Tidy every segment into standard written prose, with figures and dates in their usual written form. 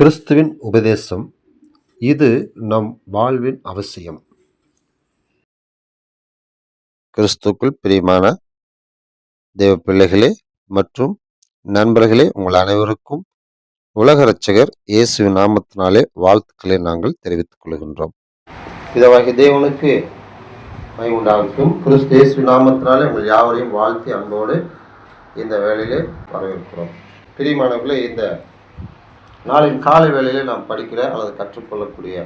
கிறிஸ்துவின் உபதேசம் இது நம் வாழ்வின் அவசியம். கிறிஸ்துக்குள் பிரியமான தேவ பிள்ளைகளே மற்றும் நண்பர்களே, உங்கள் அனைவருக்கும் உலக இரட்சகர் இயேசுவின் நாமத்தினாலே வாழ்த்துக்களை நாங்கள் தெரிவித்துக் கொள்கின்றோம். பிதாவாகிய தேவனுக்கு மகிமை உண்டாகட்டும். கிறிஸ்து இயேசுவின் நாமத்தினாலே உங்கள் யாவரையும் வாழ்த்தி அன்போடு இந்த வேளையிலே வரவேற்கிறோம். பிரியமானவர்களே, இந்த நாளின் காலை வேளையிலே நாம் படிக்கிற அல்லது கற்றுக்கொள்ளக்கூடிய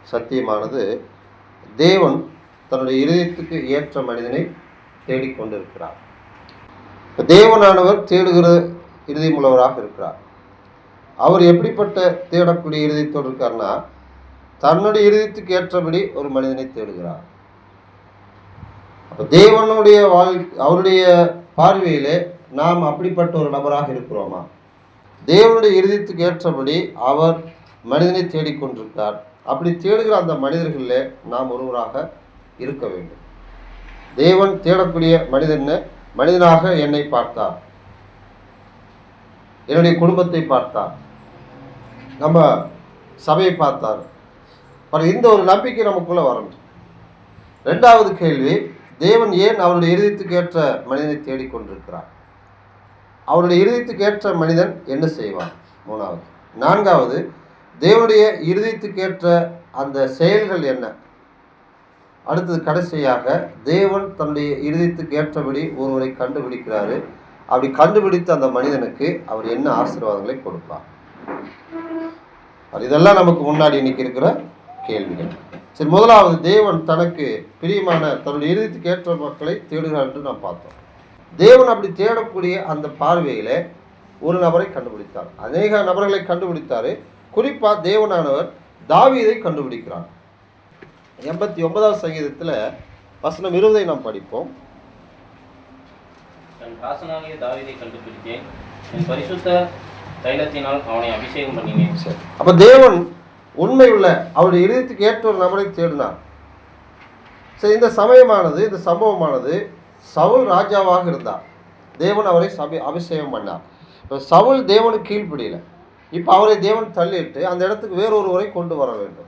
சத்தியமானது, தேவன் தன்னுடைய இருதயத்துக்கு ஏற்ற மனிதனை தேடிக்கொண்டிருக்கிறார். தேவனானவர் தேடுகிற இருதயம் உள்ளவராக இருக்கிறார். அவர் எப்படிப்பட்ட தேடக்கூடிய இருதயத்தோடு இருக்கார்னா, தன்னுடைய இருதயத்துக்கு ஏற்றபடி ஒரு மனிதனை தேடுகிறார். அப்போ தேவனுடைய அவருடைய பார்வையிலே நாம் அப்படிப்பட்ட ஒரு நபராக இருக்கிறோமா? தேவனுடைய இருதயத்துக்கு ஏற்றபடி அவர் மனிதனை தேடிக்கொண்டிருக்கார். அப்படி தேடுகிற அந்த மனிதர்களில் நாம் ஒருவராக இருக்க வேண்டும். தேவன் தேடக்கூடிய மனிதனாக என்னை பார்த்தார், என்னுடைய குடும்பத்தை பார்த்தார், நம்ம சபையை பார்த்தார். இந்த ஒரு நம்பிக்கை நமக்குள்ள வரணும். ரெண்டாவது கேள்வி, தேவன் ஏன் அவருடைய இருதயத்துக்கு ஏற்ற மனிதனை தேடிக்கொண்டிருக்கிறார்? அவருடைய இருதயத்துக்கு ஏற்ற மனிதன் என்ன செய்வான்? மூணாவது. நான்காவது, தேவனுடைய இருதயத்துக்கு ஏற்ற அந்த செயல்கள் என்ன? அடுத்தது கடைசியாக, தேவன் தன்னுடைய இருதயத்துக்கு ஏற்றபடி ஒருவரை கண்டுபிடிக்கிறாரு. அப்படி கண்டுபிடித்த அந்த மனிதனுக்கு அவர் என்ன ஆசீர்வாதங்களை கொடுப்பார்? இதெல்லாம் நமக்கு முன்னாடி இன்னைக்கு இருக்கிற கேள்விகள். சரி, முதலாவது, தேவன் தனக்கு பிரியமான தன்னுடைய இருதயத்துக்கு ஏற்ற மக்களை தேடுகிறார் என்று நாம் பார்த்தோம். தேவன் அப்படி தேடக்கூடிய அந்த பார்வையில ஒரு நபரை கண்டுபிடித்தார். அநேக நபர்களை கண்டுபிடித்தாரு. குறிப்பா தேவனானவர் தாவீதை கண்டுபிடிக்கிறார். 89வது சங்கீதத்துல வசனம் 20 நாம் படிப்போம். தாசனாகிய தாவீதை கண்டுபிடித்தேன், என் பரிசுத்த தைலத்தினால் அவனை அபிஷேகம் பண்ணினேன். அப்ப தேவன் உண்மை உள்ள அவருடைய இருதயத்துக்கு ஏற்ற ஒரு நபரை தேடினார். சரி, இந்த சமயமானது, இந்த சம்பவமானது, சவுல் ராஜாவாக இருந்தார். தேவன் அவரை அபிஷேகம் பண்ணார். இப்போ சவுல் தேவனுக்கு கீழ்ப்படியல. இப்போ அவரை தேவன் தள்ளிட்டு அந்த இடத்துக்கு வேறொருவரை கொண்டு வர வேண்டும்.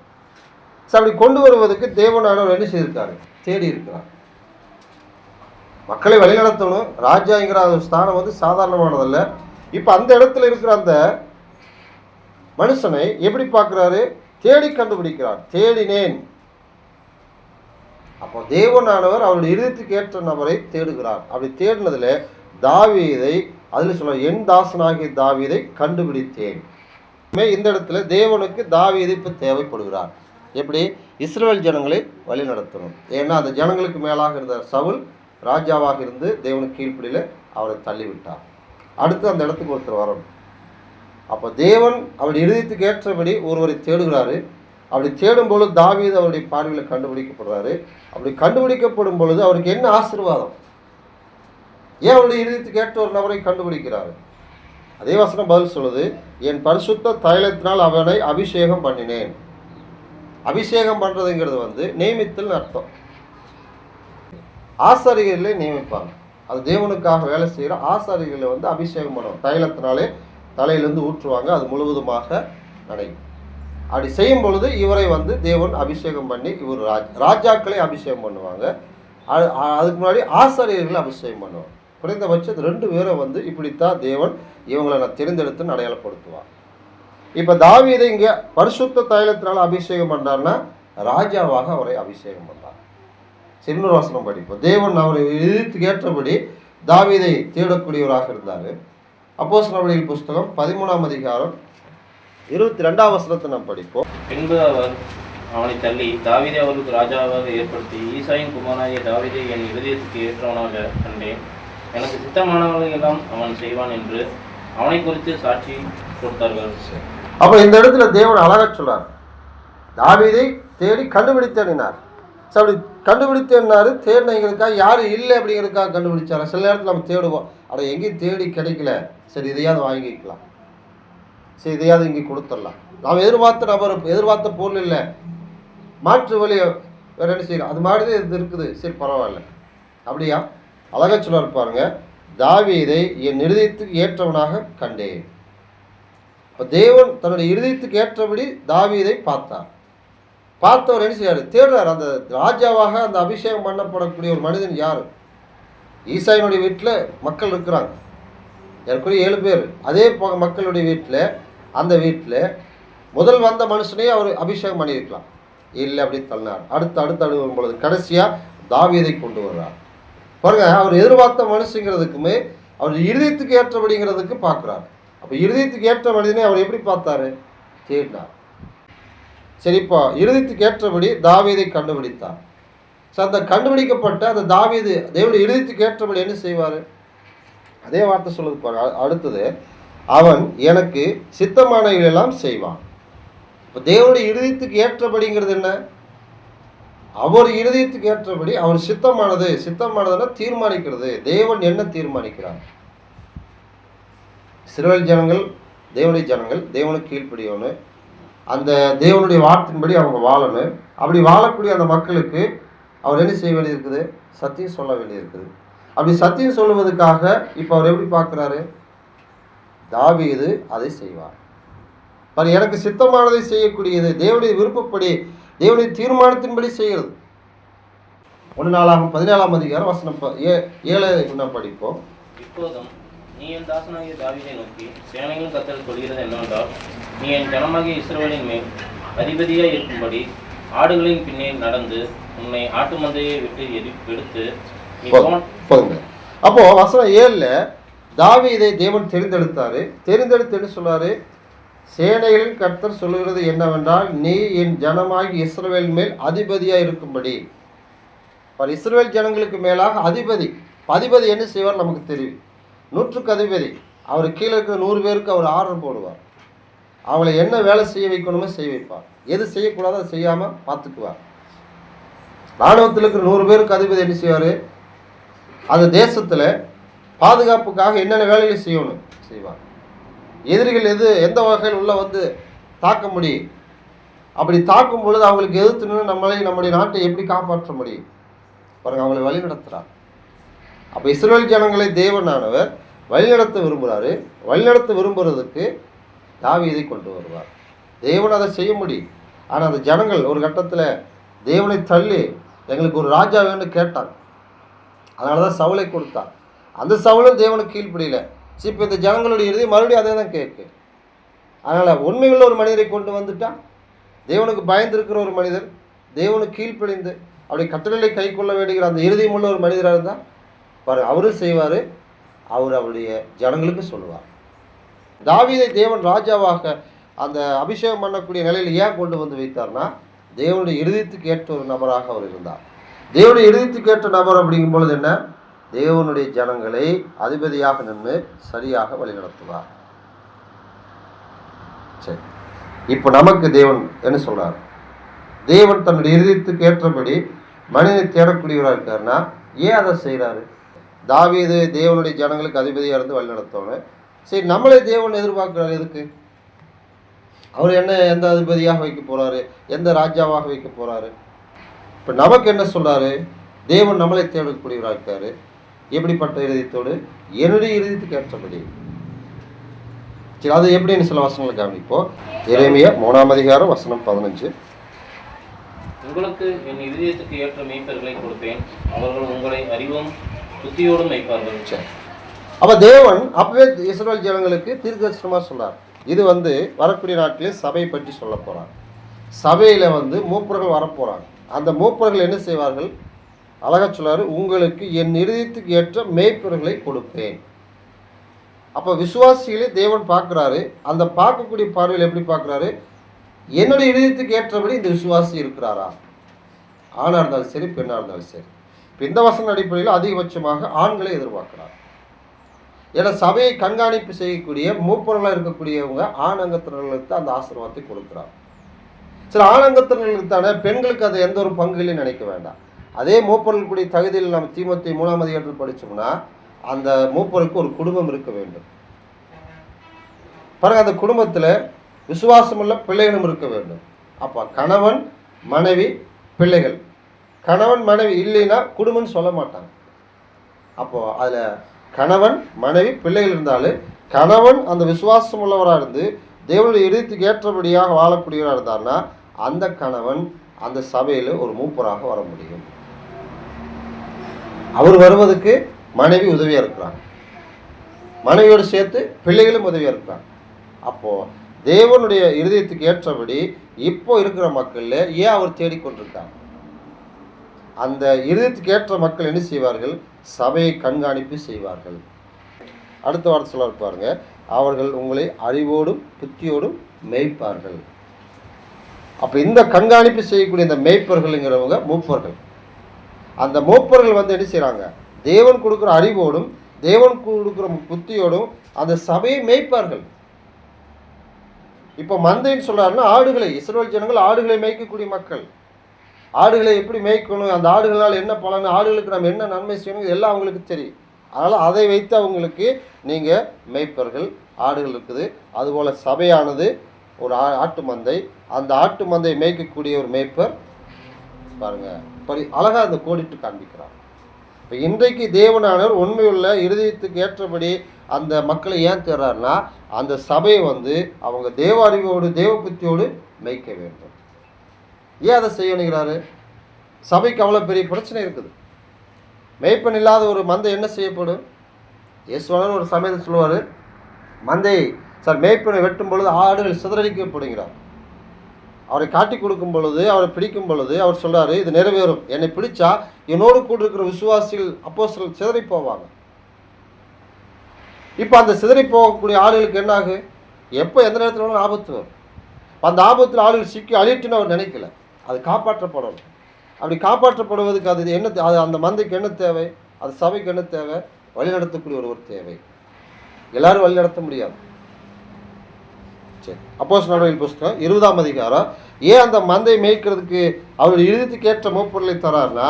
அப்படி கொண்டு வருவதற்கு தேவனானவர் என்ன செய்திருக்காரு? தேடி இருக்கிறார். மக்களை வழிநடத்தணும். ராஜாங்கிற ஒரு ஸ்தானம் வந்து சாதாரணமானதல்ல. இப்போ அந்த இடத்துல இருக்கிற அந்த மனுஷனை எப்படி பார்க்கிறாரு? தேடி கண்டுபிடிக்கிறார். தேடினேன். அப்போ தேவனானவர் அவருடைய இருதயத்துக்கு ஏற்ற நபரை தேடுகிறார். அப்படி தேடினதுல தாவீதை, அதில் சொல்ல, என் தாசனாகிய தாவீதை கண்டுபிடித்தேன். இந்த இடத்துல தேவனுக்கு தாவீது இப்போ தேவைப்படுகிறார். எப்படி? இஸ்ரவேல் ஜனங்களை வழி நடத்தணும். ஏன்னா அந்த ஜனங்களுக்கு மேலாக இருந்த சவுல் ராஜாவாக இருந்து தேவனுக்கு கீழ்ப்படியில அவரை தள்ளிவிட்டார். அடுத்து அந்த இடத்துக்கு ஒருத்தர் வரணும். அப்போ தேவன் அவருடைய இருதயத்துக்கு ஏற்றபடி ஒருவரை தேடுகிறாரு. அப்படி தேடும் பொழுது தாவீது அவருடைய பார்வையில் கண்டுபிடிக்கப்படுறாரு. அப்படி கண்டுபிடிக்கப்படும் பொழுது அவருக்கு என்ன ஆசீர்வாதம்? ஏன் அவருடைய இருதயத்துக்கு ஏற்ற ஒரு நபரை கண்டுபிடிக்கிறாரு? அதே வசனம் பதில் சொல்லுது, என் பரிசுத்த தைலத்தினால் அவனை அபிஷேகம் பண்ணினேன். அபிஷேகம் பண்றதுங்கிறது வந்து நியமித்தல் அர்த்தம். ஆசாரிகளை நியமிப்பாங்க. அது தேவனுக்காக வேலை செய்கிற ஆசாரிகளை வந்து அபிஷேகம் பண்ணுவாங்க. தைலத்தினாலே தலையிலிருந்து ஊற்றுவாங்க. அது முழுவதுமாக நடையும். அப்படி செய்யும் பொழுது இவரை வந்து தேவன் அபிஷேகம் பண்ணி, இவர் ராஜாக்களை அபிஷேகம் பண்ணுவாங்க. அதுக்கு முன்னாடி ஆசாரியர்களை அபிஷேகம் பண்ணுவாங்க. குறைந்தபட்சம் 2 பேரை வந்து இப்படித்தான் தேவன் இவங்களை நான் தேர்ந்தெடுத்து அடையாளப்படுத்துவார். இப்போ தாவீதை இங்கே பரிசுத்த தைலத்தினால அபிஷேகம் பண்ணார்னா ராஜாவாக அவரை அபிஷேகம் பண்ணார். இன்னொரு வசனம் படிப்போம். தேவன் அவரை இருதயத்துக்கு ஏற்றபடி தாவீதை தேடக்கூடியவராக இருந்தார். அப்போஸ்தலர் புஸ்தகம் 13ஆம் அதிகாரம் 22ஆம் வசனத்தை நாம் படிப்போம். பின்பு அவர் அவனை தள்ளி தாவீதை அவருக்கு ராஜாவாக ஏற்படுத்தி, ஈசாயின் குமாரனாகிய தாவீதை என் இருதயத்துக்கு ஏற்றவனாக கண்டேன், எனக்கு சித்தமானவர்கள் எல்லாம் அவன் செய்வான் என்று அவனை குறித்து சாட்சி கொடுத்தார்கள். அப்ப இந்த இடத்துல தேவன் அழகா சொல்றார், தாவீதை தேடி கண்டுபிடித்தார். அப்படி கண்டுபிடித்தாரு. தேடினவங்களுக்காக யாரும் இல்லை அப்படிங்கிறதுக்காக கண்டுபிடிச்சாரு. சில நேரத்தில் நம்ம தேடுவோம், அதை எங்கேயும் தேடி கிடைக்கல, சரி இதையாவது வாங்கிக்கலாம், சரி இதையாவது இங்கே கொடுத்துடலாம். நாம் எதிர்பார்த்த பொருள் இல்லை, மாற்று வழியை வேற என்ன செய்யலாம், அது மாதிரி இது இருக்குது, சரி பரவாயில்ல. அப்படியா? அழகா சொல்ல பாருங்க, தாவீதை என் இருதயத்துக்கு ஏற்றவனாக கண்டேன். தேவன் தன்னுடைய இருதயத்துக்கு ஏற்றபடி தாவீதை பார்த்தார். பார்த்தவர் என்ன செய்யாரு? தேடுறார். அந்த ராஜாவாக அந்த அபிஷேகம் பண்ணப்படக்கூடிய ஒரு மனிதன் யார்? ஈசாயினுடைய வீட்டில் மக்கள் இருக்கிறாங்க, ஏற்கனவே 7 பேர். அதே போக மக்களுடைய வீட்டில், அந்த வீட்டில் முதல் வந்த மனுஷனையே அவர் அபிஷேகம் பண்ணியிருக்கலாம், இல்லை அப்படி தள்ளினார். அடுத்து வரும் பொழுது கடைசியாக தாவீதை கொண்டு வர்றார். பாருங்க, அவர் எதிர்பார்த்த மனுஷங்கிறதுக்குமே அவர் இருதயத்துக்கு ஏற்றபடிங்கிறதுக்கு பார்க்குறாரு. அப்போ இருதயத்துக்கு ஏற்ற மனிதனை அவர் எப்படி பார்த்தாரு? தேடினார். சரி, இப்போ இருதயத்துக்கு ஏற்றபடி தாவீதை கண்டுபிடித்தார். ஸோ அந்த கண்டுபிடிக்கப்பட்ட அந்த தாவீது தேவனுடைய இருதயத்துக்கு ஏற்றபடி என்ன செய்வார்? அதே வார்த்தை சொல்லுது பாருங்க. அடுத்தது, அவன் எனக்கு சித்தமானவைகளெல்லாம் செய்வான். இப்போ தேவனுடைய இருதயத்துக்கு ஏற்றபடிங்கிறது என்ன? அவர் இருதயத்துக்கு ஏற்றபடி அவர் சித்தமானதுன்னா தீர்மானிக்கிறது. தேவன் என்ன தீர்மானிக்கிறார்? இஸ்ரவேல் ஜனங்கள் தேவனுடைய ஜனங்கள், தேவனுக்கு கீழ்ப்படியணும், அந்த தேவனுடைய வார்த்தையின்படி அவங்க வாழணும். அப்படி வாழக்கூடிய அந்த மக்களுக்கு அவர் என்ன செய்ய வேண்டியிருக்குது? சத்தியம் சொல்ல வேண்டியிருக்குது. அப்படி சத்தியம் சொல்லுவதற்காக இப்போ அவர் எப்படி பார்க்குறாரு? தாவீது அதை செய்வார். எனக்கு சித்தமானதை செய்யக்கூடியது, தேவனுடைய விருப்பப்படி, தேவனுடைய தீர்மானத்தின்படி செய்கிறது. 1 நாளாகமம் 14ஆம் அதிகாரம் வசனம் 7 படிப்போம். இப்போதும் நீ என் தாசனாகிய தாவீதை நோக்கி, சேனைகளும் கர்த்தர் சொல்கிறது என்னவென்றால், நீ என் ஜனமாகிய இஸ்ரவேலின் மேல் அதிபதியாய் இருக்கும்படி ஆடுகளின் பின்னே நடந்து உன்னை ஆட்டு மந்தையை விட்டு எடுத்து போதுங்க. அப்போ வசனம் 7ல் தாவீதை தேவன் தெரிந்தெடுத்தாரு. தெரிந்தெடுத்து சொன்னாரு, சேனைகளின் கர்த்தர் சொல்லுகிறது என்னவென்றால், நீ என் ஜனமாகி இஸ்ரவேல் மேல் அதிபதியாக இருக்கும்படி. இஸ்ரவேல் ஜனங்களுக்கு மேலாக அதிபதி என்ன செய்வார் நமக்கு தெரியும். 100க்கு அதிபதி. அவர் கீழே இருக்கிற 100 பேருக்கு அவர் ஆர்டர் போடுவார். அவங்களை என்ன வேலை செய்ய வைக்கணுமோ செய்ய வைப்பார். எது செய்யக்கூடாதோ அதை செய்யாமல் பார்த்துக்குவார். இராணுவத்தில் இருக்கிற 100 பேருக்கு அதிபதி என்ன செய்வார்? அந்த தேசத்தில் பாதுகாப்புக்காக என்னென்ன வேலைகளை செய்யணும் செய்வார். எதிரிகள் எந்த வகையில் உள்ள வந்து தாக்க முடியும், அப்படி தாக்கும் பொழுது அவங்களுக்கு எதிர்த்து நம்முடைய நாட்டை எப்படி காப்பாற்ற முடியும் பாருங்க, அவங்களை வழி நடத்துகிறார். அப்போ இஸ்ரவேல் ஜனங்களை தேவனானவர் வழிநடத்த விரும்புகிறாரு. வழிநடத்த விரும்புகிறதுக்கு தாவீதை கொண்டு வருவார். தேவன் அதை செய்ய முடியும். ஆனால் அந்த ஜனங்கள் ஒரு கட்டத்தில் தேவனை தள்ளி எங்களுக்கு ஒரு ராஜா வேணும்னு கேட்டாங்க. அதனால தான் சவுலை கொடுத்தார். அந்த சவுலும் தேவனுக்கு கீழ்ப்படியில. இப்போ இந்த ஜனங்களுடைய இறுதி மறுபடியும் அதே தான் கேட்கு. அதனால் உண்மையுள்ள ஒரு மனிதரை கொண்டு வந்துட்டா, தேவனுக்கு பயந்திருக்கிற ஒரு மனிதர், தேவனுக்கு கீழ்ப்படிந்து அப்படி கட்டளை கை கொள்ள வேண்டுகிற அந்த இறுதியுமுள்ள ஒரு மனிதராக இருந்தால் பாரு, அவரும் செய்வார். அவர் அவருடைய ஜனங்களுக்கு சொல்லுவார். தாவீதை தேவன் ராஜாவாக அந்த அபிஷேகம் பண்ணக்கூடிய நிலையில் ஏன் கொண்டு வந்து வைத்தார்னா, தேவனுடைய இருதயத்துக்கு ஏற்ற ஒரு நபராக அவர் இருந்தார். தேவனுடைய இருதயத்துக்கு ஏற்ற நபர் அப்படிங்கும் பொழுது என்ன? தேவனுடைய ஜனங்களை அதிபதியாக நின்று சரியாக வழிநடத்துவார். சரி, இப்போ நமக்கு தேவன் என்ன சொல்றார்? தேவன் தன்னுடைய இருதயத்துக்கு ஏற்றபடி மனிதனை தேடக்கூடியவராக இருக்காருன்னா ஏன் அதை செய்கிறாரு? தாவீது தேவனுடைய ஜனங்களுக்கு அதிபதியாக இருந்து வழிநடத்தணும். சரி, நம்மளே தேவன் எதிர்பார்க்கிறாரு. எதுக்கு? அவர் எந்த அதிபதியாக வைக்க போறாரு, எந்த ராஜாவாக வைக்க போறாரு? இப்போ நமக்கு என்ன சொல்றாரு? தேவன் நம்மளை தேடக்கூடியவராக இருக்காரு. எப்படிப்பட்ட இருதயத்தோடு? என்னுடைய இருதயத்துக்கு ஏற்றபடி. சரி, அது எப்படின்னு சில வசனங்களை கவனிப்போம். எரேமியா 3ஆம் அதிகாரம் வசனம் 15. உங்களுக்கு என் இருதயத்துக்கு ஏற்ற மேய்ப்பர்களை கொடுப்பேன், அவர்கள் உங்களை அறிவும் புத்தியோடும் மேய்ப்பார்கள். சரி, அப்போ தேவன் அப்பவே இஸ்ரவேல் ஜனங்களுக்கு தீர்க்கதரிசனமாக சொன்னார். இது வரக்கூடிய நாட்டிலே சபையை பற்றி சொல்ல போகிறார். சபையில் மூப்பர்கள் வரப்போகிறாங்க. அந்த மூப்பர்கள் என்ன செய்வார்கள்? அழகா சொல்லாரு, உங்களுக்கு என் இருதயத்துக்கு ஏற்ற மேய்ப்பர்களை கொடுப்பேன். அப்போ விசுவாசிகளே தேவன் பார்க்குறாரு. அந்த பார்க்கக்கூடிய பார்வையில் எப்படி பார்க்குறாரு? என்னுடைய இருதயத்துக்கு ஏற்றபடி இந்த விசுவாசி இருக்கிறாரா? ஆணாக இருந்தாலும் சரி, பெண்ணாக இருந்தாலும் சரி. இப்போ இந்த வசன அடிப்படையில் அதிகபட்சமாக ஆண்களை எதிர்பார்க்கிறார். ஏன்னா சபையை கண்காணிப்பு செய்யக்கூடிய மூப்பர்களாக இருக்கக்கூடியவங்க ஆணங்கத்தினர்களுக்கு அந்த ஆசீர்வாதத்தை கொடுக்குறார். சில ஆணங்கத்தினர்களுக்கு தானே, பெண்களுக்கு அது எந்த ஒரு பங்குலையும் நினைக்க வேண்டாம். அதே மூப்பர்களுடைய தகுதியில் நம்ம தீமோத்தேயு 3ஆம் அதிகாரத்தில் படித்தோம்னா, அந்த மூப்பருக்கு ஒரு குடும்பம் இருக்க வேண்டும். பாருங்க, அந்த குடும்பத்தில் விசுவாசமுள்ள பிள்ளைகளும் இருக்க வேண்டும். அப்போ கணவன் மனைவி பிள்ளைகள், கணவன் மனைவி இல்லைன்னா குடும்பம்னு சொல்ல மாட்டாங்க. அப்போது அதில் கணவன் மனைவி பிள்ளைகள் இருந்தாலும், கணவன் அந்த விசுவாசம் உள்ளவராக இருந்து தேவனுடைய இருதயத்துக்கு ஏற்றபடியாக வாழக்கூடியவராக இருந்தார்னா அந்த கணவன் அந்த சபையில் ஒரு மூப்பராக வர முடியும். அவர் வருவதற்கு மனைவி உதவியாக இருக்கிறாங்க, மனைவியோடு சேர்த்து பிள்ளைகளும் உதவியாக இருக்கிறாங்க. அப்போது தேவனுடைய இருதயத்துக்கு ஏற்றபடி இப்போ இருக்கிற மக்களில் ஏன் அவர் தேடிக்கொண்டிருக்காங்க? அந்த இருதயத்துக்கு ஏற்ற மக்கள் என்ன செய்வார்கள்? சபையை கண்காணிப்பு செய்வார்கள். அடுத்த வார்த்தை சொல்ல பாருங்க, அவர்கள் உங்களை அறிவோடும் புத்தியோடும் மேய்ப்பார்கள். அப்போ இந்த கண்காணிப்பு செய்யக்கூடிய இந்த மேய்ப்பர்கள்ங்கிறவங்க மூப்பர்கள். அந்த மூப்பர்கள் என்ன செய்கிறாங்க? தேவன் கொடுக்குற அறிவோடும் தேவன் கொடுக்குற புத்தியோடும் அந்த சபையை மேய்ப்பார்கள். இப்போ மந்தைன்னு சொல்றாருன்னா ஆடுகளை, இஸ்ரவேல் ஜனங்கள் ஆடுகளை மேய்க்கக்கூடிய மக்கள். ஆடுகளை எப்படி மேய்க்கணும், அந்த ஆடுகளால் என்ன பலன், ஆடுகளுக்கு நம்ம என்ன நன்மை செய்யணும், எல்லாம் அவங்களுக்கு தெரியும். அதனால் அதை வைத்து அவங்களுக்கு நீங்கள் மேய்ப்பர்கள், ஆடுகள் இருக்குது. அதுபோல் சபையானது ஒரு ஆட்டு மந்தை, அந்த ஆட்டு மந்தையை மேய்க்கக்கூடிய ஒரு மேய்ப்பர் பாருங்கள், அழகாக அந்த கோடிட்டு காண்பிக்கிறார். இப்போ இன்றைக்கு தேவனானவர் உண்மையுள்ள இருதயத்துக்கு ஏற்றபடி அந்த மக்களை ஏன் தேர்றாருன்னா அந்த சபையை அவங்க தேவ அறிவோடு தேவ புத்தியோடு மேய்க்க வேண்டும். ஏன் அதை செய்யணுங்கிறாரு? சபைக்கு அவ்வளோ பெரிய பிரச்சனை இருக்குது. மேய்ப்பன் இல்லாத ஒரு மந்தை என்ன செய்யப்படும்? இயேசுவானவர் ஒரு சமயத்தில் சொல்லுவார், மந்தை மேய்ப்பனை வெட்டும் பொழுது ஆடுகள் சிதறடிக்கப்படுகிறார். அவரை காட்டி கொடுக்கும் பொழுது, அவரை பிடிக்கும் பொழுது அவர் சொல்றாரு, இது நிறைவேறும், என்னை பிடிச்சா என்னோடு கூட இருக்கிற விசுவாசிகள் அப்போஸ்தலர்கள் சிதறி போவாங்க. இப்போ அந்த சிதறி போகக்கூடிய ஆடுகளுக்கு என்ன ஆகு? எப்போ எந்த நேரத்தில் வேணாலும் ஆபத்து வரும். அந்த ஆபத்தில் ஆடுகள் சிக்கி அழிட்டுன்னு அவர் நினைக்கல, அது காப்பாற்றப்படணும். அப்படி காப்பாற்றப்படுவதற்கு அது என்ன, அது அந்த மந்தைக்கு என்ன தேவை, அது சபைக்கு என்ன தேவை? வழிநடத்தக்கூடிய ஒருவர் தேவை. எல்லாரும் வழி நடத்த முடியாது. சரி, அப்போஸ்தலர்கள் புஸ்தகம் 20ஆம் அதிகாரம் ஏன் அந்த மந்தை மேய்க்கிறதுக்கு அவருடைய இருதயத்துக்கு ஏற்ற மூப்பொருளை தரார்னா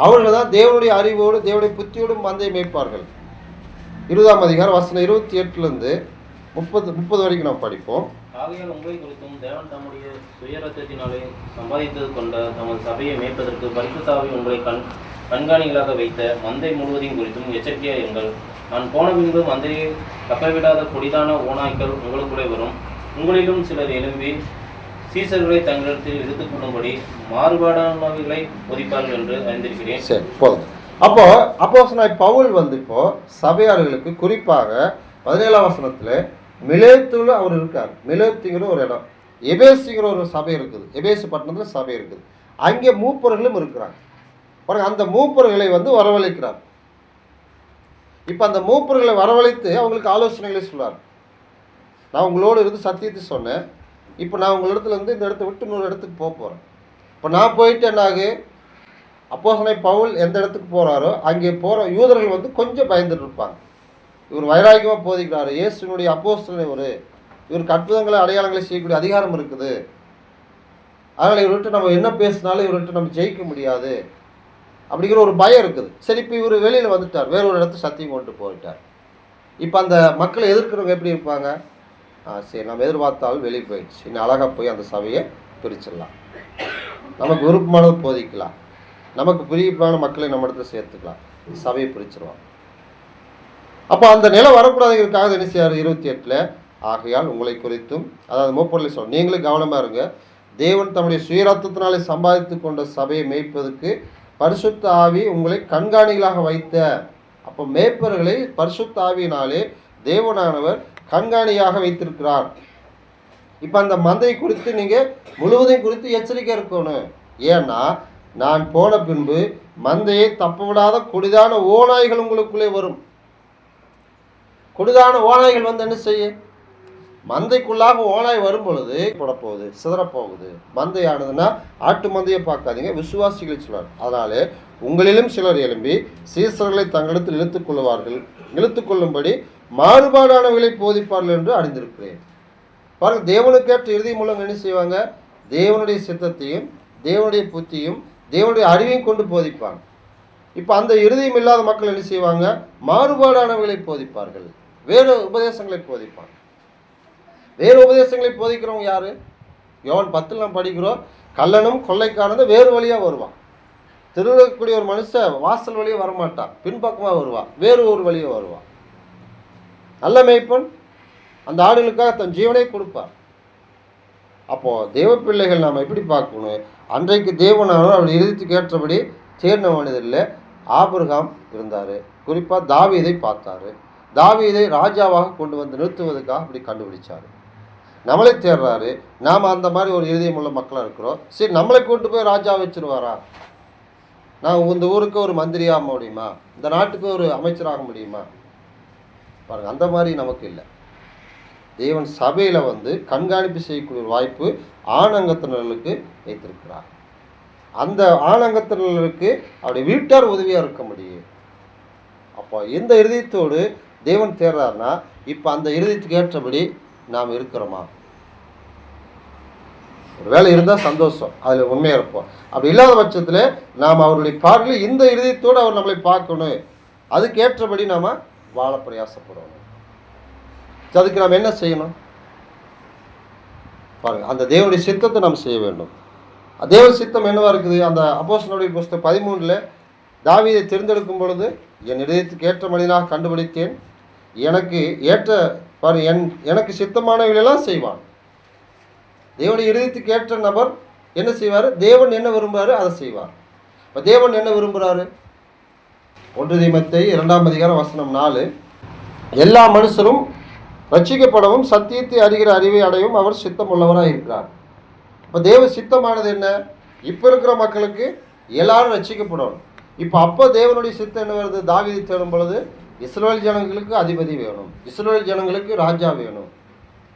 அவர்கள் தான் தேவனுடைய அறிவோடு தேவனுடைய புத்தியோடும் மந்தை மேய்ப்பார்கள். 20ஆம் அதிகாரம் வசனம் 28லேருந்து 30 வரைக்கும் நாம் படிப்போம். ஆகையால் உங்களை குறித்தும் தேவன் தம்முடைய சுயரத்தத்தினாலே சம்பாதித்தது கொண்ட தமது சபையை மேய்ப்பதற்கு பரிசுத்த ஆவி உங்களை கண்காணிகளாக வைத்த மந்தை முழுவதையும் குறித்தும் எச்சரிக்கையாக இருங்கள். நான் போன பின்பு மந்தையை தப்பவிடாத கொடிதான ஓநாய்க்கள் உங்களுக்குள்ளே வரும். உங்களிலும் சிலர் எழும்பி சீசர்களை தங்களிடத்தில் இழுத்துக் கொள்ளும்படி மாறுபாடானவைகளை போதிப்பார்கள் என்று அறிந்திருக்கிறேன். சரி, போதும். அப்போஸ்தலனாகிய பவுல் இப்போ சபையார்களுக்கு குறிப்பாக 17ஆம் வசனத்தில் மிலேத்துல அவர் இருக்கார். மிலேத்துங்கிற ஒரு இடம், எபேசுங்கிற ஒரு சபை இருக்குது, எபேசு பட்டணத்தில் சபை இருக்குது. அங்கே மூப்பர்களும் இருக்கிறாங்க. பாருங்க, அந்த மூப்பர்களை வரவழைக்கிறார். இப்போ அந்த மூப்பர்களை வரவழைத்து அவங்களுக்கு ஆலோசனைகளை சொல்றார். நான் உங்களோடு இருந்து சத்தியத்தை சொன்னேன், இப்போ நான் உங்களிடத்துல இந்த இடத்த விட்டு இன்னொரு இடத்துக்கு போகிறேன். இப்போ நான் போயிட்டு என்னாகு, அப்போஸ்தலனாகிய பவுல் எந்த இடத்துக்கு போகிறாரோ அங்கே போகிற யூதர்கள் கொஞ்சம் பயந்துட்டு இருப்பாங்க. இவர் வைராக்கியமாக போதிக்கிறாரு, இயேசுனுடைய அப்போஸ்தலன் இவருக்கு அற்புதங்களை அடையாளங்களை செய்யக்கூடிய அதிகாரம் இருக்குது, அதனால் இவர்கிட்ட நம்ம என்ன பேசினாலும் இவர்கிட்ட நம்ம ஜெயிக்க முடியாது அப்படிங்கிற ஒரு பயம் இருக்குது. சரி, இப்போ இவர் வெளியில் வந்துட்டார், வேற ஒரு இடத்து சத்தியம் கொண்டு போயிட்டார். இப்போ அந்த மக்களை எதிர்க்கிறவங்க எப்படி இருப்பாங்க? சரி, நம்ம எதிர்பார்த்தாலும் வெளியே போயிடுச்சு, இன்னும் அழகாக போய் அந்த சபையை பிரிச்சிடலாம், நமக்கு விருப்பமானது போதிக்கலாம், நமக்கு பிரியப்பான மக்களை நம்ம இடத்துல சேர்த்துக்கலாம், சபையை பிரிச்சிருவாங்க. அப்போ அந்த நிலை வரக்கூடாதுங்கிறதுக்காக என்ன செய்யார் 28ல், ஆகையால் உங்களை குறித்தும், அதாவது மூப்பொருளை சொல்ல, நீங்களும் கவனமாக இருங்க, தேவன் தம்முடைய சுயரத்தத்தினாலே சம்பாதித்து கொண்ட சபையை மேய்ப்பதற்கு பரிசுத்த ஆவி உங்களை கண்காணிகளாக வைத்த. அப்போ மேய்ப்பர்களை பரிசுத்த ஆவியினாலே தேவனானவர் கண்காணியாக வைத்திருக்கிறார். இப்போ அந்த மந்தை குறித்து நீங்கள் முழுவதையும் குறித்து எச்சரிக்கை இருக்கணும். ஏன்னா நான் போன பின்பு மந்தையை தப்ப விடாத கொடிதான ஓநாய்கள் உங்களுக்குள்ளே வரும். கொடிதான ஓநாய்கள் என்ன செய்ய, மந்தைக்குள்ளாக ஓநாய் வரும் பொழுது போடப்போகுது, சிதறப்போகுது. மந்தையானதுன்னா ஆட்டு மந்தையை பார்க்காதீங்க, விசுவாசிகளை சொல்றார். அதனாலே உங்களிலும் சிலர் எழும்பி சீசர்களை தங்களிடத்தில் இழுத்துக்கொள்ளும்படி மாறுபாடானவர்களை போதிப்பார்கள் என்று அறிந்திருக்கிறேன். பாருங்க, தேவனுக்கேற்ற இறுதி மூலம் என்ன செய்வாங்க? தேவனுடைய சித்தத்தையும் தேவனுடைய புத்தியும் தேவனுடைய அறிவையும் கொண்டு போதிப்பாங்க. இப்போ அந்த இறுதியும் இல்லாத மக்கள் என்ன செய்வாங்க? மாறுபாடானவர்களை போதிப்பார்கள், வேறு உபதேசங்களை போதிப்பாங்க. வேறு உபதேசங்களை போதிக்கிறவங்க யாரு? யோவான் 10 நாம் படிக்கிறோம், கள்ளனும் கொள்ளைக்கானது வேறு வழியாக வருவான். திருடக்கூடிய ஒரு மனுஷன் வாசல் வழியாக வரமாட்டான், பின்பக்கமாக வருவான், வேறு ஒரு வழியாக வருவான். நல்ல மேய்ப்பன் அந்த ஆடுகளுக்காக தன் ஜீவனை கொடுப்பார். அப்போது தேவ பிள்ளைகள் நாம் எப்படி பார்க்கணும்? அன்றைக்கு தேவனானவர் அவர் இறுதிக்கு ஏற்றபடி தேர்ந்த மனிதரில் ஆபிரகாம் இருந்தார். குறிப்பாக தாவீதை பார்த்தாரு. தாவீதை ராஜாவாக கொண்டு வந்து நிறுத்துவதற்காக அப்படி கண்டுபிடிச்சார். நம்மளை தேடுறாரு. நாம் அந்த மாதிரி ஒரு இருதயம் உள்ள மக்களாக இருக்கிறோம். சரி, நம்மளை கொண்டு போய் ராஜா வச்சிருவாரா? நான் இந்த ஊருக்கு ஒரு மந்திரியாக முடியுமா? இந்த நாட்டுக்கு ஒரு அமைச்சராக முடியுமா? பாருங்கள், அந்த மாதிரி நமக்கு இல்லை. தேவன் சபையில் வந்து கண்காணிப்பு செய்யக்கூடிய ஒரு வாய்ப்பு ஆணங்கத்தினர்களுக்கு வைத்திருக்கிறார். அந்த ஆணங்கத்தினர்களுக்கு அவருடைய வீட்டார் உதவியாக இருக்க முடியும். அப்போ எந்த இருதயத்தோடு தேவன் தேர்றாருன்னா, இப்போ அந்த இருதயத்துக்கு ஏற்றபடி நாம் இருக்கிறோமா? ஒரு வேலை இருந்தால் சந்தோஷம், அதில் உண்மையாக இருப்போம். அப்படி இல்லாத பட்சத்தில் நாம் அவருடைய பார்வையில் இந்த இருதயத்தோடு அவர் நம்மளை பார்க்கணும், அதுக்கு ஏற்றபடி நாம் வாழ பிரயாசப்படணும். அதுக்கு நாம் என்ன செய்யணும் பாருங்கள், அந்த தேவனுடைய சித்தத்தை நாம் செய்ய வேண்டும். தேவ சித்தம் என்னவா இருக்குது? அந்த அப்போஸ்தலனுடைய புஸ்தகம் 13 தாவீதை தேர்ந்தெடுக்கும் பொழுது, என் இதயத்துக்கு ஏற்ற மனிதனாக கண்டுபிடித்தேன், எனக்கு ஏற்ற பாரு எனக்கு சித்தமானவைகளெல்லாம் செய்வான். தேவனுடைய இதயத்துக்கு ஏற்ற நபர் என்ன செய்வார்? தேவன் என்ன விரும்புகிறாரு அதை செய்வார். இப்போ தேவன் என்ன விரும்புகிறாரு? 1 தீமோத்தேயு 2:4 எல்லா மனுஷரும் ரட்சிக்கப்படவும் சத்தியத்தை அறிகிற அறிவை அடையவும் அவர் சித்தம் உள்ளவராக இருக்கிறார். இப்போ தேவ சித்தமானது என்ன? இப்போ இருக்கிற மக்களுக்கு எல்லாரும் ரட்சிக்கப்படணும். அப்போ தேவனுடைய சித்தம் என்ன வருது? தாவீதை தேடும் பொழுது இஸ்ரவேல் ஜனங்களுக்கு அதிபதி வேணும், இஸ்ரவேல் ஜனங்களுக்கு ராஜா வேணும்.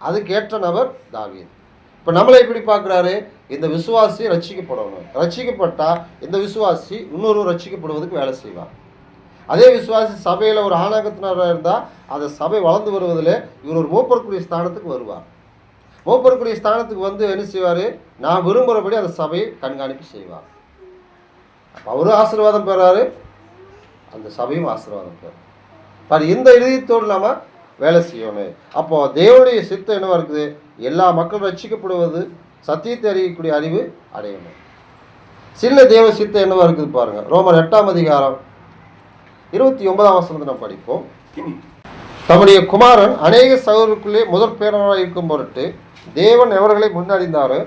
அதுக்கேற்ற நபர் தாவீது. இப்போ நம்மளை எப்படி பார்க்குறாரு? இந்த விசுவாசி ரட்சிக்கப்படணும். ரட்சிக்கப்பட்டால் இந்த விசுவாசி இன்னொரு ரட்சிக்கப்படுவதற்கு வேலை செய்வார். அதே விசுவாசி சபையில் ஒரு ஆணாகத்தினராக இருந்தால் அந்த சபை வளர்ந்து வருவதில் இவர் ஒரு மூப்பருக்குரிய ஸ்தானத்துக்கு வருவார். மூப்பருக்குரிய ஸ்தானத்துக்கு வந்து என்ன செய்வார்? நான் விரும்புகிறபடி அந்த சபையை கண்காணிப்பு செய்வார். அப்போ அவரும் ஆசீர்வாதம் பெறாரு, அந்த சபையும் ஆசீர்வாதம் பெறும். இந்த இதயத்தோடு நாம் வேலை செய்யணும். அப்போது தேவனுடைய சித்தம் என்னவா இருக்குது? எல்லா மக்களும் ரட்சிக்கப்படுவது, சத்தியத்தை அறியக்கூடிய அறிவு அடையணும். சின்ன தேவ சித்தம் என்னவா இருக்குது பாருங்கள். ரோமர் 8:29 நாம் படிப்போம். தம்முடைய குமாரன் அநேக சகோதரருக்குள்ளே முதற் பேரவராக இருக்கும் பொருட்டு தேவன் எவர்களை முன்னறிந்தாரோ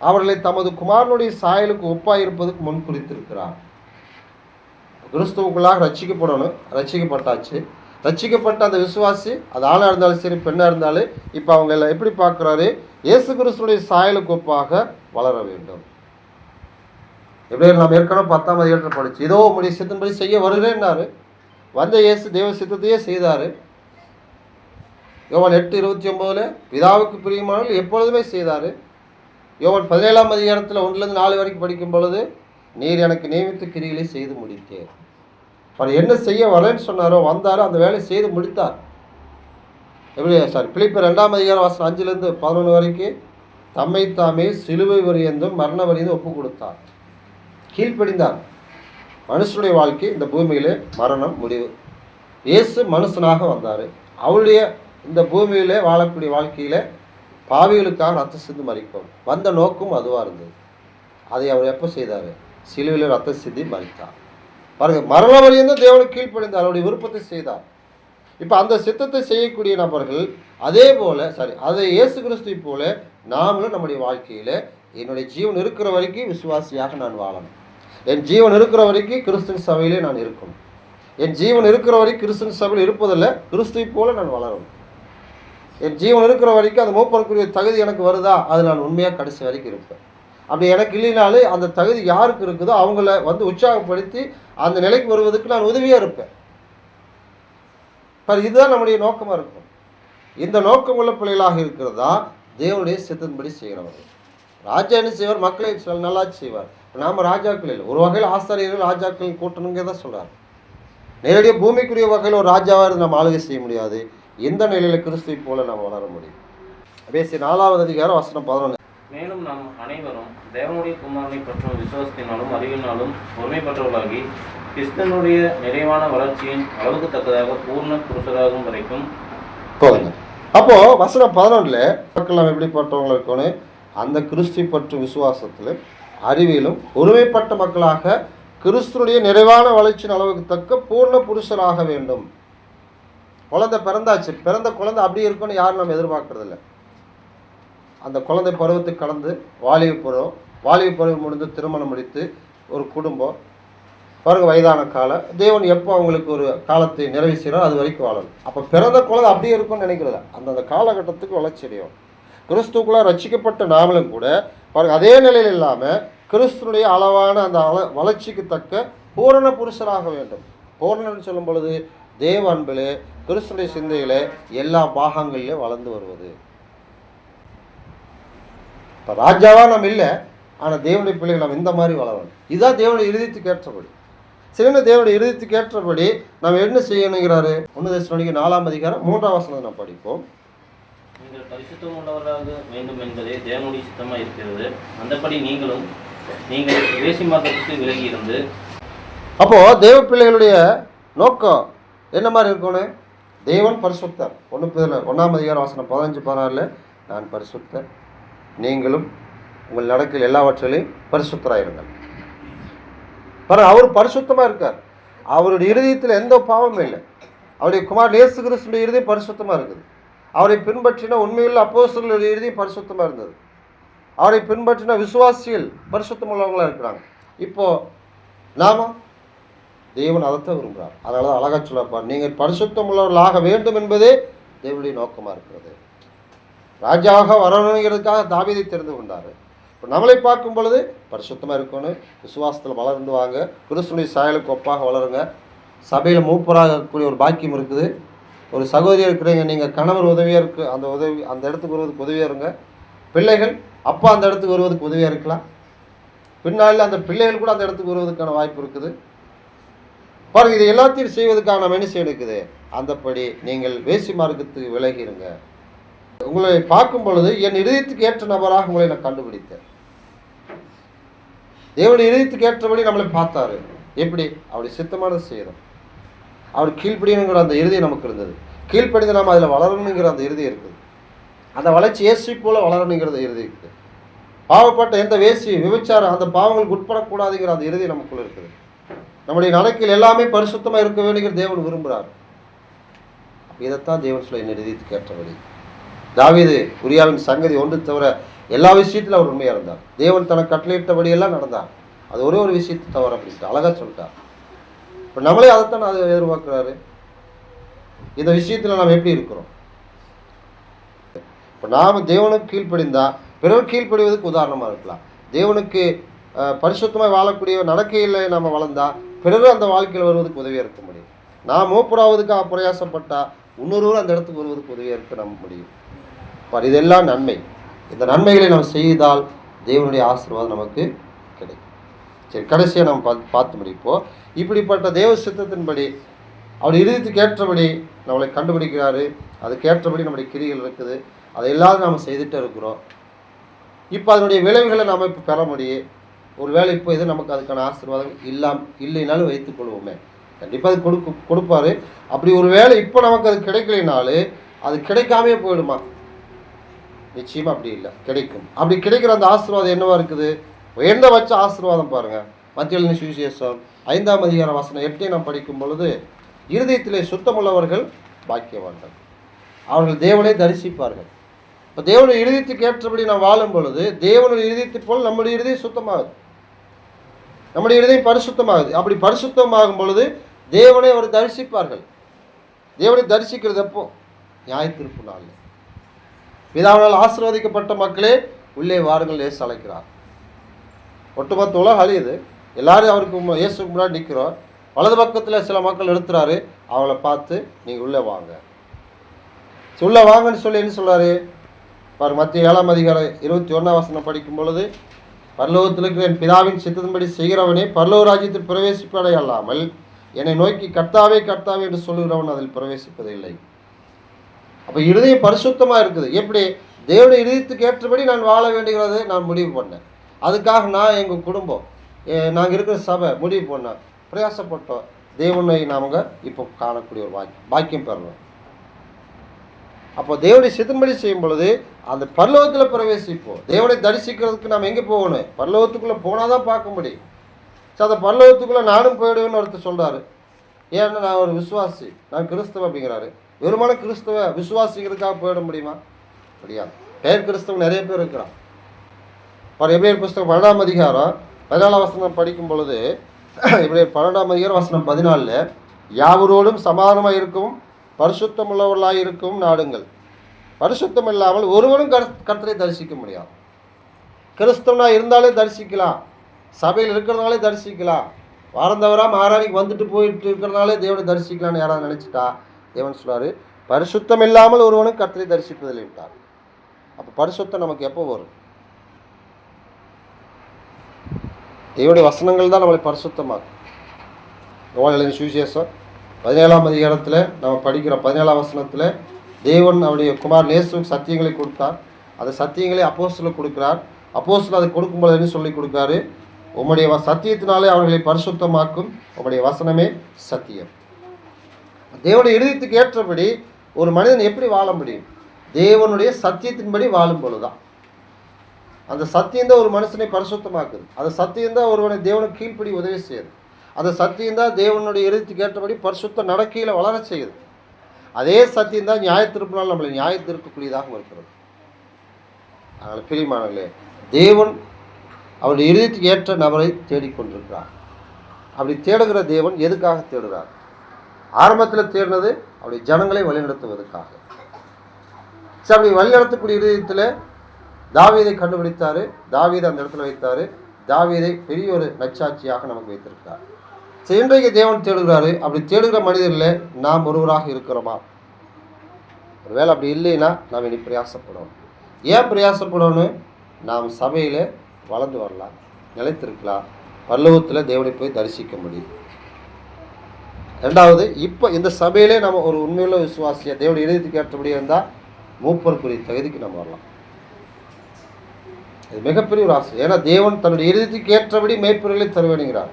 அவர்களை தமது குமாரனுடைய சாயலுக்கு ஒப்பாயிருப்பதற்கு முன் குறித்திருக்கிறார். கிறிஸ்துவுக்குள்ளாக ரட்சிக்கப்படணும். ரட்சிக்கப்பட்டாச்சு. ரட்சிக்கப்பட்ட அந்த விசுவாசி, அது ஆணாக இருந்தாலும் சரி பெண்ணாக இருந்தாலும், இப்போ அவங்க எல்லாம் எப்படி பார்க்குறாரு? இயேசு கிறிஸ்துடைய சாயலுக்கு ஒப்பாக வளர வேண்டும். எப்படி நாம் ஏற்கனவே 10ஆம் அதிகாரத்தில் படிச்சு, இதோ உம்முடைய சித்தத்தின்படி செய்ய வருகிறேன்னாரு. வந்த இயேசு தேவ சித்தத்தையே செய்தார். யோவான் 8:29 பிதாவுக்கு பிரியமானவர்கள் எப்பொழுதுமே செய்தார். யோவான் 17ஆம் அதிகாரத்தில் 1-4 வரைக்கும் படிக்கும் பொழுது, நீர் எனக்கு நியமித்த கிரிகளை செய்து முடித்தேன். அவர் என்ன செய்ய வரேன்னு சொன்னாரோ வந்தாரோ அந்த வேலையை செய்து முடித்தார். எப்படி பிலிப்பியர் 2ஆம் அதிகாரம் 5-11 வரைக்கும் தம்மை தாமே சிலுவை வரியந்தும் மரண வரியந்தும் ஒப்பு கொடுத்தார். கீழ்ப்படிந்தார். மனுஷனுடைய வாழ்க்கை இந்த பூமியிலே மரணம் முடிவு. இயேசு மனுஷனாக வந்தார். அவருடைய இந்த பூமியிலே வாழக்கூடிய வாழ்க்கையில் பாவிகளுக்காக ரத்தம் சிந்து மறிக்கும் வந்த நோக்கம் அதுவாக இருந்தது. அதை அவர் எப்போ செய்தார்? சிலுவையில் ரத்தம் சிந்தி மறித்தார். பாருங்கள், மரண வரையும் தேவனுக்கு கீழ்ப்படிந்தார், அவருடைய விருப்பத்தை செய்தார். இப்போ அந்த சித்தத்தை செய்யக்கூடிய நபர்கள் அதே போல் அதை இயேசு கிறிஸ்துவை போல நாமளும் நம்முடைய வாழ்க்கையில் என்னுடைய ஜீவன் இருக்கிற வரைக்கும் விசுவாசியாக நான் வாழணும். என் ஜீவன் இருக்கிற வரைக்கும் கிறிஸ்துவின் சபையிலே நான் இருக்கணும். என் ஜீவன் இருக்கிற வரைக்கும் கிறிஸ்துவின் சபையில் இருப்பதில்ல, கிறிஸ்துவை போல நான் வளரணும். என் ஜீவன் இருக்கிற வரைக்கும் அந்த மூப்பருக்குரிய தகுதி எனக்கு வருதா, அது நான் உண்மையாக கடைசி வரைக்கும் இருப்பேன். அப்படி எனக்கு இல்லைனாலும் அந்த தகுதி யாருக்கு இருக்குதோ அவங்கள வந்து உற்சாகப்படுத்தி அந்த நிலைக்கு வருவதற்கு நான் உதவியாக இருப்பேன். இதுதான் நம்முடைய நோக்கமாக இருக்கும். இந்த நோக்கம் உள்ள பிள்ளைகளாக இருக்கிறதா தேவனுடைய சித்தத்தின்படி செய்கிறவர்கள். ராஜா என்ன செய்வார்? மக்களை நல்லா செய்வார். நாம் ராஜாக்கள் இல்லை, ஒரு வகையில் ஆசாரியர்கள் ராஜாக்கள் கூட்டணுங்க தான் சொல்கிறார். நேரடியாக பூமிக்குரிய வகையில் ஒரு ராஜாவாக இருந்து நம்ம ஆளுகை செய்ய முடியாது. எந்த நிலையில் கிறிஸ்துவை போல நாம் வளர முடியும்? பேசி 4ஆவது அதிகாரம் வசனம் 11. மேலும் நாம் அனைவரும் தேவனுடைய குமாரனை பற்றும் விசுவாசத்தினாலும் அறிவினாலும் ஒருமைப்பட்டவர்களாகி கிறிஸ்தனுடைய நிறைவான வளர்ச்சியின் அளவுக்கு தக்கதாக பூர்ண புருஷராகும் வரைக்கும் போகுங்க. அப்போ வசனம் 11 மக்கள் நம்ம எப்படிப்பட்டவங்க இருக்கணும்? அந்த கிறிஸ்துவை பற்றும் விசுவாசத்தில் அறிவிலும் ஒருமைப்பட்ட மக்களாக கிறிஸ்துனுடைய நிறைவான வளர்ச்சியின் அளவுக்கு தக்க பூர்ண புருஷராக வேண்டும். குழந்தை பிறந்தாச்சு, பிறந்த குழந்தை அப்படி இருக்குன்னு யாரும் நம்ம எதிர்பார்க்கறதில்ல. அந்த குழந்தை பருவத்துக்கு கடந்து வாலிப பருவம் முடிந்து திருமணம் முடித்து ஒரு குடும்பம் பாருங்க, வயதான காலம் தேவன் எப்போ அவங்களுக்கு ஒரு காலத்தை நிறைவு செய்யறோம் அது வரைக்கும் வாழணும். அப்போ பிறந்த குழந்தை அப்படியே இருக்கும்னு நினைக்கிறதா, அந்தந்த காலகட்டத்துக்கு வளர்ச்சி அடையும். கிறிஸ்துக்குள்ள ரட்சிக்கப்பட்ட நாமளும் கூட பாருங்க அதே நிலையில் இல்லாமல் கிறிஸ்துனுடைய அளவான அந்த வளர்ச்சிக்கு தக்க பூரண புருஷராக வேண்டும். பூரணன்னு சொல்லும் பொழுது தேவ அன்பிலே கிறிஸ்துடைய சிந்தையில எல்லா பாகங்களிலும் வளர்ந்து வருவது. இப்போ ராஜாவா நம்ம இல்லை, ஆனால் தேவனுடைய பிள்ளைகள் நம்ம இந்த மாதிரி வளரணும். இதுதான் தேவனுடைய இருதயத்துக்கு ஏற்றபடி. சில தேவனுடைய இருதயத்துக்கு ஏற்றபடி நம்ம என்ன செய்யணுங்கிறாரு. 1 தெசலோனிக்கர் 4:3 நாம் படிப்போம். நீங்கள் பரிசுத்தம் உள்ளவராக வேண்டும் என்பதே தேவனுடைய சித்தமாக இருக்கிறது. அந்தபடி நீங்கள் வேசிமார்க்கத்துக்கு விலகி இருந்து. அப்போ தேவ பிள்ளைகளுடைய நோக்கம் என்ன மாதிரி இருக்கணும்? தேவன் பரிசுத்தர். 1 நான் பரிசுத்தர், நீங்களும் உங்கள் நடக்கையில் எல்லாவற்றிலையும் பரிசுத்தராயிருங்கள். பாருங்க, அவர் பரிசுத்தமாக இருக்கார். அவருடைய இருதயத்தில் எந்த பாவமும் இல்லை. அவருடைய குமார் இயேசு கிறிஸ்துவின் இருதயம் பரிசுத்தமாக இருக்குது. அவரை பின்பற்றின உண்மையுள்ள அப்போஸ்தலர்களுடைய இருதயம் பரிசுத்தமாக இருந்தது. அவரை பின்பற்றின விசுவாசிகள் பரிசுத்தம் உள்ளவங்களாக இருக்கிறாங்க. இப்போது நாம தேவன் அதைத்தான் விரும்புகிறார். அதனால தான் அழகாக சொல்லப்பார், நீங்கள் பரிசுத்தம் உள்ளவர்களாக வேண்டும் என்பதே தேவனுடைய நோக்கமாக இருக்கிறது. ராஜாவாக வரணுங்கிறதுக்காக தாவீதை தெரிந்து கொண்டார். இப்போ நம்மளை பார்க்கும் பொழுது பரிசுத்தமாக இருக்கணும், விசுவாசத்தில் வளர்ந்து வாங்க, கிறிஸ்துவின் சாயலுக்கு ஒப்பாக வளருங்க, சபையில் மூப்பராக இருக்கக்கூடிய ஒரு பாக்கியம் இருக்குது. ஒரு சகோதரியாக இருக்கிறீங்க, நீங்கள் கணவர் உதவியாக இருக்கு, அந்த இடத்துக்கு வருவதுக்கு உதவியாக இருங்க. பிள்ளைகள் அப்பா அந்த இடத்துக்கு வருவதுக்கு உதவியாக இருக்கலாம். பின்னாளில் அந்த பிள்ளைகள் கூட அந்த இடத்துக்கு வருவதற்கான வாய்ப்பு இருக்குது. பாருங்கள், இது எல்லாத்தையும் செய்வதற்கான நம்ம என்ன செய்ய இருக்குது. அந்தப்படி நீங்கள் வேசி மார்க்கத்துக்கு விலகிருங்க. உங்களை பார்க்கும் பொழுது என் இதயத்துக்கு ஏற்ற நபராக உங்களை நான் கண்டுபிடித்தேன். தேவனுடைய இதயத்துக்கு ஏற்றபடி நம்மளை பார்த்தாரு. எப்படி? அவருடைய சித்தமானது செய்யணும். அவர் கீழ்ப்படியணுங்கிற அந்த இறுதி நமக்கு இருந்தது. கீழ்ப்படிந்து நாம் அதில் வளரணுங்கிற அந்த இறுதி இருக்குது. அந்த வளர்ச்சி இயேசு போல வளரணுங்கிறது இறுதி இருக்குது. பாவப்பட்ட எந்த வேசி விபச்சாரம் அந்த பாவங்களுக்கு உட்படக்கூடாதுங்கிற அந்த இறுதி நமக்குள்ள இருக்குது. நம்முடைய நடக்கையில் எல்லாமே பரிசுத்தமாக இருக்க வேண்டுங்கிற தேவன் விரும்புகிறார். இதைத்தான் தேவன் சொல்ல என் இதயத்துக்கு ஏற்றபடி. தாவீது உரியாவின் சங்கதி ஒன்று தவிர எல்லா விஷயத்திலும் அவர் உண்மையாக இருந்தார். தேவன் தனக்கு கட்டளையிட்டபடியெல்லாம் நடந்தார். அது ஒரே ஒரு விஷயத்தை தவிர அப்படின்ட்டு அழகாக சொல்லிட்டார். இப்போ நம்மளே அதைத்தான் அதை எதிர்பார்க்குறாரு. இந்த விஷயத்தில் நாம் எப்படி இருக்கிறோம்? இப்போ நாம் தேவனுக்கு கீழ்ப்படிந்தா பிறர் கீழ்ப்படிவதற்கு உதாரணமாக இருக்கலாம். தேவனுக்கு பரிசுத்தமாக வாழக்கூடிய நடக்கையில் நம்ம வளர்ந்தா பிறர் அந்த வாழ்க்கையில் வருவதற்கு உதவியாக இருக்க முடியும். நாம் மூப்பராவதுக்காக பிரயாசப்பட்டால் இன்னொருவர் அந்த இடத்துக்கு வருவதற்கு உதவியாக இருக்க நம்ம முடியும். இதெல்லாம் நன்மை. இந்த நன்மைகளை நாம் செய்தால் தேவனுடைய ஆசீர்வாதம் நமக்கு கிடைக்கும். சரி, கடைசியாக நம்ம பார்த்து முடிப்போம். இப்படிப்பட்ட தேவ சித்தத்தின்படி அவர் இதயத்துக்கு ஏற்றபடி நம்மளை கண்டுபிடிக்கிறாரு. அதுக்கேற்றபடி நம்முடைய கிரிகள் இருக்குது. அதை எல்லாரும் நாம் செய்துட்டு இருக்கிறோம். இப்போ அதனுடைய விளைவுகளை நாம் இப்போ பெற முடியும். ஒரு வேளை இப்போ இது நமக்கு அதுக்கான ஆசீர்வாதம் இல்லைனாலும் வைத்துக் கொள்வோமே, கண்டிப்பாக அது கொடுப்பாரு. அப்படி ஒரு வேளை இப்போ நமக்கு அது கிடைக்கலைனாலும் அது கிடைக்காமே போயிடுமா? நிச்சயமாக அப்படி இல்லை, கிடைக்கும். அப்படி கிடைக்கிற அந்த ஆசீர்வாதம் என்னவா இருக்குது? உயர்ந்தபட்ச ஆசீர்வாதம் பாருங்கள். மத்திய சுவிசேஷம் 5:8 நாம் படிக்கும் பொழுது, இருதயத்திலே சுத்தமுள்ளவர்கள் பாக்கியவான்கள், அவர்கள் தேவனை தரிசிப்பார்கள். இப்போ தேவனுடைய இருதயத்துக்கு ஏற்றபடி நாம் வாழும் பொழுது தேவனுடைய இருதயத்தை போல் நம்முடைய இருதயம் சுத்தமாகுது, நம்முடைய இருதயம் பரிசுத்தமாகுது. அப்படி பரிசுத்தமாகும் பொழுது தேவனை அவர் தரிசிப்பார்கள். தேவனை தரிசிக்கிறது எப்போ? நியாயத்தீர்ப்பு நாளில். பிதாவினால் ஆசீர்வதிக்கப்பட்ட மக்களே உள்ளே வாருங்கள் இயேசு அழைக்கிறார். ஒட்டுமொத்த உலகம் அழியுது, எல்லாரும் அவருக்கு இயேசுக்கு முன்னாடி நிற்கிறோம். வலது பக்கத்தில் சில மக்கள் எடுத்துறாரு, அவளை பார்த்து நீங்கள் உள்ளே வாங்க, உள்ளே வாங்கன்னு சொல்லி என்ன சொல்கிறாரு பாரு. மத்திய 7:21 படிக்கும் பொழுது, பரலோகத்தில் இருக்கிற என் பிதாவின் சித்தத்தின்படி செய்கிறவனே பரலோக ராஜ்யத்தில் பிரவேசிப்பதை அல்லாமல் என்னை நோக்கி கர்த்தாவே கர்த்தாவே என்று சொல்லுகிறவன் அதில் பிரவேசிப்பதில்லை. அப்போ இருதயம் பரிசுத்தமாக இருக்குது. எப்படி? தேவனுடைய இருதயத்துக்கு ஏற்றபடி நான் வாழ வேண்டுகிறதை நான் முடிவு பண்ணேன். அதுக்காக நான் எங்கள் குடும்பம் நாங்கள் இருக்கிற சபை முடிவு பண்ணோம், பிரயாசப்பட்டோம். தேவனை நாமங்க இப்போ காணக்கூடிய ஒரு பாக்கியம் பெறணும். அப்போ தேவனுடைய சித்தம்படி செய்யும் பொழுது அந்த பரலோகத்தில் பிரவேசிப்போம். தேவனை தரிசிக்கிறதுக்கு நாம் எங்கே போகணும்? பரலோகத்துக்குள்ளே போனால் தான் பார்க்க முடியும். ஸோ அந்த பரலோகத்துக்குள்ளே நானும் போயிடுவேன்னு ஒருத்தர் சொல்கிறாரு. ஏன்னா நான் ஒரு விசுவாசி, நான் கிறிஸ்தவ அப்படிங்கிறாரு. வெறுமான கிறிஸ்தவ விசுவாசிக்கிறதுக்காக போயிட முடியுமா? முடியாது. பெயர் கிறிஸ்தவம் நிறைய பேர் இருக்கிறான். எபிரேயர் புஸ்தகம் 12ஆம் அதிகாரம் 14ஆம் வசனம் படிக்கும் பொழுது, எபிரேயர் 12ஆம் அதிகாரம் வசனம் 14, யாவரோடும் சமாதானமாக இருக்கும் பரிசுத்தம் உள்ளவர்களாக இருக்கும் நாடுங்கள். பரிசுத்தம் இல்லாமல் ஒருவனும் கர்த்தரை தரிசிக்க முடியாது. கிறிஸ்தவனா இருந்தாலே தரிசிக்கலாம், சபையில் இருக்கிறதுனாலே தரிசிக்கலாம், வாரந்தவராக ஆராய்ச்சிக்கு வந்துட்டு போயிட்டு இருக்கிறதுனாலே தேவனை தரிசிக்கலான்னு யாராவது நினச்சிட்டா, தேவன் சொல்றாரு பரிசுத்தம் இல்லாமல் ஒருவனும் கர்த்தரை தரிசிப்பதில்லை விட்டார். அப்போ பரிசுத்தம் நமக்கு எப்போ வரும்? தேவனுடைய வசனங்கள் தான் நம்மளை பரிசுத்தமாக்கும். யோவான் சுவிசேஷம் 17ஆம் அதிகாரத்தில் நம்ம படிக்கிற 17ஆம் வசனத்தில் தேவன் அவருடைய குமார் இயேசுவுக்கு சத்தியங்களை கொடுத்தார். அந்த சத்தியங்களை அப்போஸ்தலருக்கு கொடுக்கிறார். அப்போஸ்தலர் அதை கொடுக்கும்போது என்ன சொல்லி கொடுக்காரு? உம்முடைய சத்தியத்தினாலே அவர்களை பரிசுத்தமாக்கும், உம்முடைய வசனமே சத்தியம். தேவனுடைய இருதயத்துக்கு ஏற்றபடி ஒரு மனிதன் எப்படி வாழ முடியும்? தேவனுடைய சத்தியத்தின்படி வாழும் பொழுதுதான். அந்த சத்தியம்தான் ஒரு மனுஷனை பரிசுத்தமாக்குது. அந்த சத்தியம்தான் ஒருவனை தேவனுக்கு கீழ்ப்படி உதவி செய்யுது. அந்த சத்தியம்தான் தேவனுடைய இருதயத்துக்கு ஏற்றபடி பரிசுத்த நடக்கையில் வளர செய்யுது. அதே சத்தியம்தான் நியாயத்திருப்பினால் நம்மளை நியாயத்திருக்கக்கூடியதாக இருக்கிறது. அதனால் பிரியமானவர்களே, தேவன் அவருடைய இருதயத்துக்கு ஏற்ற நபரை தேடிக்கொண்டிருக்கிறார். அப்படி தேடுகிற தேவன் எதுக்காக தேடுகிறார்? ஆரம்பத்தில் தேடினது அவருடைய ஜனங்களை வழிநடத்துவதற்காக. அப்படி வழிநடத்தக்கூடிய இருதயத்தில் தாவீதை கண்டுபிடித்தாரு, தாவீதை அந்த இடத்துல வைத்தாரு, தாவீதை பெரிய ஒரு நற்சாட்சியாக நமக்கு வைத்திருக்கிறார். இன்றைக்கு தேவன் தேடுகிறாரு. அப்படி தேடுகிற மனிதர்களில் நாம் ஒருவராக இருக்கிறோமா? ஒருவேளை அப்படி இல்லைன்னா நாம் இனி பிரயாசப்படணும். ஏன் பிரயாசப்படணும்? நாம் சபையில் வளர்ந்து வரலாம், நிலைத்திருக்கலாம், பரலோகத்தில் தேவனை போய் தரிசிக்க முடியும். ரெண்டாவது, இப்போ இந்த சபையிலே நம்ம ஒரு உண்மையுள்ள விசுவாசியா தேவனுடைய இதயத்துக்கு ஏற்றபடி இருந்தால் மூப்பருக்குரிய தகுதிக்கு நம்ம வரலாம். இது மிகப்பெரிய ஒரு ஆசை. ஏன்னா தேவன் தன்னுடைய இதயத்துக்கு ஏற்றபடி மேய்ப்பர்களை தருவேனுங்கிறார்.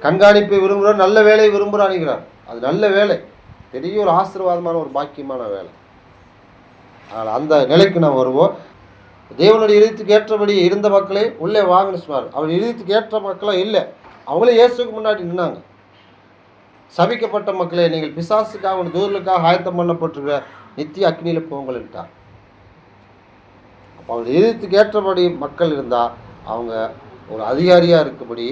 கண்காணிப்பை விரும்புகிறார், நல்ல வேலையை விரும்புகிறார். அது நல்ல வேலை, பெரிய ஒரு ஆசீர்வாதமான ஒரு பாக்கியமான வேலை. ஆனால் அந்த நிலைக்கு நாம் வருவோம். தேவனுடைய இதயத்துக்கு ஏற்றபடி இருந்த மக்களே உள்ளே வாங்கன்னு சொன்னார். அவர் இதயத்துக்கு ஏற்ற மக்களும் இல்லை, அவங்களே இயேசுக்கு முன்னாடி நின்னாங்க. சபிக்கப்பட்ட மக்களே, நீங்கள் பிசாசுக்காக ஒரு தூரலுக்காக ஆயத்தம் பண்ணப்பட்டிருக்கிற நித்திய அக்னியில் போங்கள்ட்டார். அப்போ அவருடைய இதயத்துக்கு ஏற்றபடி மக்கள் இருந்தால் அவங்க ஒரு அதிகாரியாக இருக்கபடி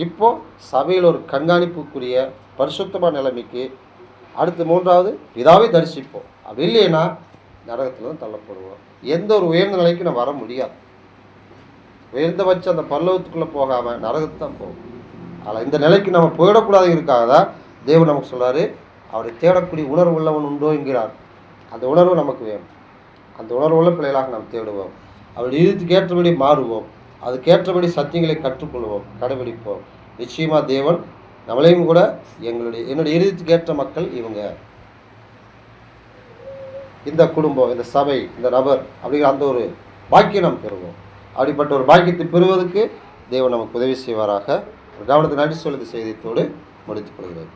இப்போ சபையில் ஒரு கண்காணிப்புக்குரிய பரிசுத்தமான நிலைமைக்கு அடுத்து மூன்றாவது பிதாவை தரிசிப்போம். அப்படி இல்லைன்னா நரகத்தில் தான் தள்ளப்படுவோம். எந்த ஒரு உயர்ந்த நிலைக்கு நம்ம வர முடியாது. உயர்ந்தபட்சம் அந்த பல்லவத்துக்குள்ளே போகாமல் நரகத்து தான் போகும். ஆனால் இந்த நிலைக்கு நம்ம போயிடக்கூடாதுங்கிறதுக்காக தான் தேவன் நமக்கு சொல்கிறாரு, அவரை தேடக்கூடிய உணர்வு உள்ளவன் உண்டோ என்கிறார். அந்த உணர்வு நமக்கு வேணும். அந்த உணர்வுள்ள பிள்ளைகளாக நாம் தேடுவோம். அவருடைய இதயத்துக்கு ஏற்றபடி மாறுவோம். அதுக்கேற்றபடி சத்தியங்களை கற்றுக்கொள்வோம், கடைபிடிப்போம். நிச்சயமாக தேவன் நம்மளையும் கூட என்னுடைய இதயத்துக்கு ஏற்ற மக்கள் இவங்க, இந்த குடும்பம், இந்த சபை, இந்த நபர் அப்படிங்கிற அந்த ஒரு பாக்கியம் நாம் பெறுவோம். அப்படிப்பட்ட ஒரு பாக்கியத்தை பெறுவதற்கு தேவன் நமக்கு உதவி செய்வாராக. கவனத்தை நன்றி சொல்லுது செய்தியத்தோடு முடித்துக் கொள்கிறேன்.